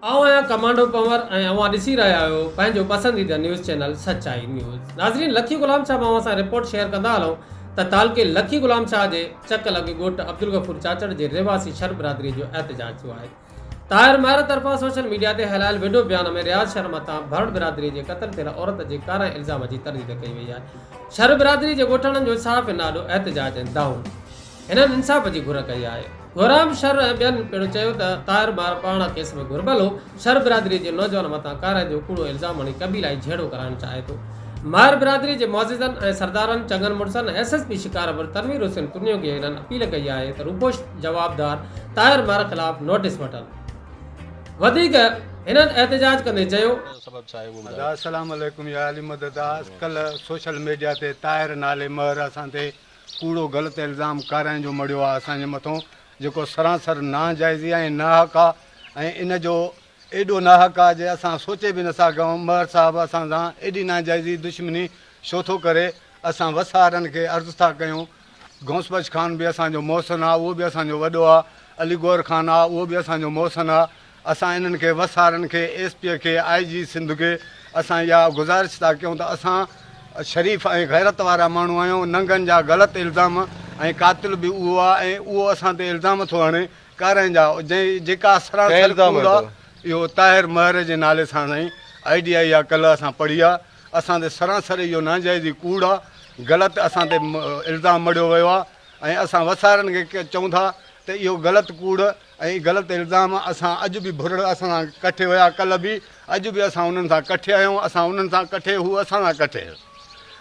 आया कमांडो पंवर ॾिसी रहा हो पंहिंजो पसंदीदा न्यूज़ चैनल सच्चाई न्यूज़। नाज़रीन, लखी गुलाम शाह मां सां रिपोर्ट शेयर कंदा हलूं त तालके लखी गुलाम शाह जे चक लॻे ॻोठ अब्दुल गफूर चाचड़ जे रहवासी शर बिरादरी जो एहतजाज थियो आहे। ताहिर महर तरफ़ां सोशल मीडिया ते हलायल वीडियो बयान में रियाज़ शर मथां भरड़ बिरादरी जे क़त्ल थियल औरत जे कारा इल्ज़ाम जी तरदीद कई वई आहे। शर बिरादरी जे ॻोठणनि जो साफ़ नाॾो एहतजाज ऐं दाऊं हिननि इंसाफ़ जी घुर कई आहे। घोराम शर ॿियनि पिणु चयो त ताहिर मार पाण केस में घुरबल हो शर बिरादरी जे नौजवान मथां कारे जो कूड़ो इल्ज़ाम हणी कबीलाई झेड़ो कराइणु चाहे थो। मार बिरादरी जे मौज़िज़नि ऐं सरदारनि चङनि मुड़सनि SSP शिकारवर तनवीर हुसैन तुनियो खे हिननि अपील कई आहे त रूपोश जवाबदार ताहिर मार ख़िलाफ़ नोटिस वठनि। वधीक हिननि एहतजाज कंदे चयो, अस्सलाम वालेकुम या अली मदद। कल सोशल मीडिया ते ताहिर नाले महर असां ते कूड़ो ग़लति इल्ज़ाम काराइण जो मड़ियो आहे असांजे मथां, जेको सरासर नाजाइज़ी ऐं नाहक आहे ऐं इन जो एॾो नाहक आहे जे असां सोचे बि न सघूं। महर साहिबु असां सां एॾी नाजाइज़ी दुश्मनी छो थो करे। असां वसारनि खे अर्ज़ु था कयूं। गौसबश ख़ान बि असांजो मोहसिन आहे, उहो बि असांजो वॾो आहे। अलीगौर ख़ान आहे, उहो बि असांजो मोहसिन आहे। असां इन्हनि खे वसारनि खे SP खे IG सिंध खे असां इहा गुज़ारिश था कयूं त असां शरीफ़ ऐं गैरत वारा माण्हू आहियूं। नंगनि जा ग़लति इल्ज़ाम ऐं कातिल बि उहो आहे ऐं उहो असां ते इल्ज़ाम थो हणे काराइनि जा। जेका सरासर कूड़ आहे इहो ताहिर महर जे नाले सां साईं IDI आहे। कल्ह असां पढ़ी आहे। असां ते सरासर इहो नाजाइज़ी कूड़ आहे, ग़लति असां ते इल्ज़ाम मड़ियो वियो आहे ऐं असां वसारनि खे चऊं था त इहो ग़लति कूड़ ऐं ग़लति इल्ज़ाम असां अॼु बि भुरड़ असां सां कठे हुया, कल्ह बि अॼु बि असां उन्हनि सां कठे आहियूं। असां उन्हनि सां कठे, हू असां सां कठे।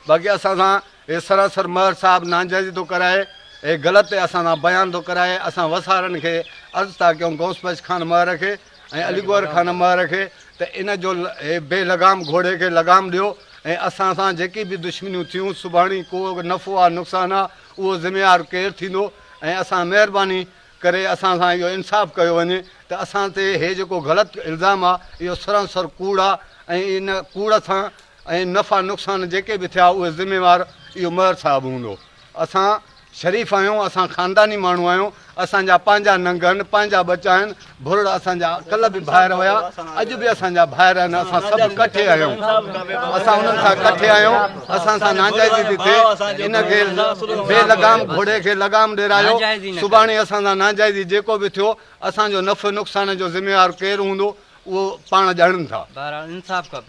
बाक़ी असां सां हे सरासर महर साहिबु नाजाइज़ी थो कराए, हे ग़लति असां सां बयानु थो कराए। असां वसारनि खे अर्ज़ु था कयूं, गौसबश ख़ान महर खे ऐं अलीगौर ख़ान महर खे त इन जो हे बेलगाम घोड़े खे लगाम ॾियो ऐं असां सां जेकी बि दुश्मनियूं थियूं सुभाणे को नफ़ो आहे नुक़सानु आहे उहो ज़िम्मेवारु केरु थींदो ऐं असां महिरबानी करे असां सां इहो इंसाफ़ कयो वञे त असां ते हे जेको ग़लति इल्ज़ाम आहे इहो सरासर कूड़ आहे ऐं इन कूड़ सां ऐं नफ़ा नुक़सान जेके बि थिया उहे ज़िम्मेवारु इहो महर साहिबु हूंदो। असां शरीफ़ आहियूं, असां ख़ानदानी माण्हू आहियूं। असांजा पंहिंजा नंग आहिनि, पंहिंजा बचा आहिनि। भुरड़ असांजा कल्ह बि ॿाहिरि हुया, अॼु बि असांजा ॿाहिरि आहिनि। असां सभु कठे आहियूं, असां उन्हनि सां कठे आहियूं। असां सां नाजाइज़ी थी थिए, इनखे बेलगाम घोड़े खे लगाम ॾिरायो। सुभाणे असां सां नाजाइज़ी जेको बि थियो असांजो नफ़ो नुक़सान जो ज़िम्मेवारु केरु हूंदो उहो पाण ॼाणनि था। इंसाफ़ खपे।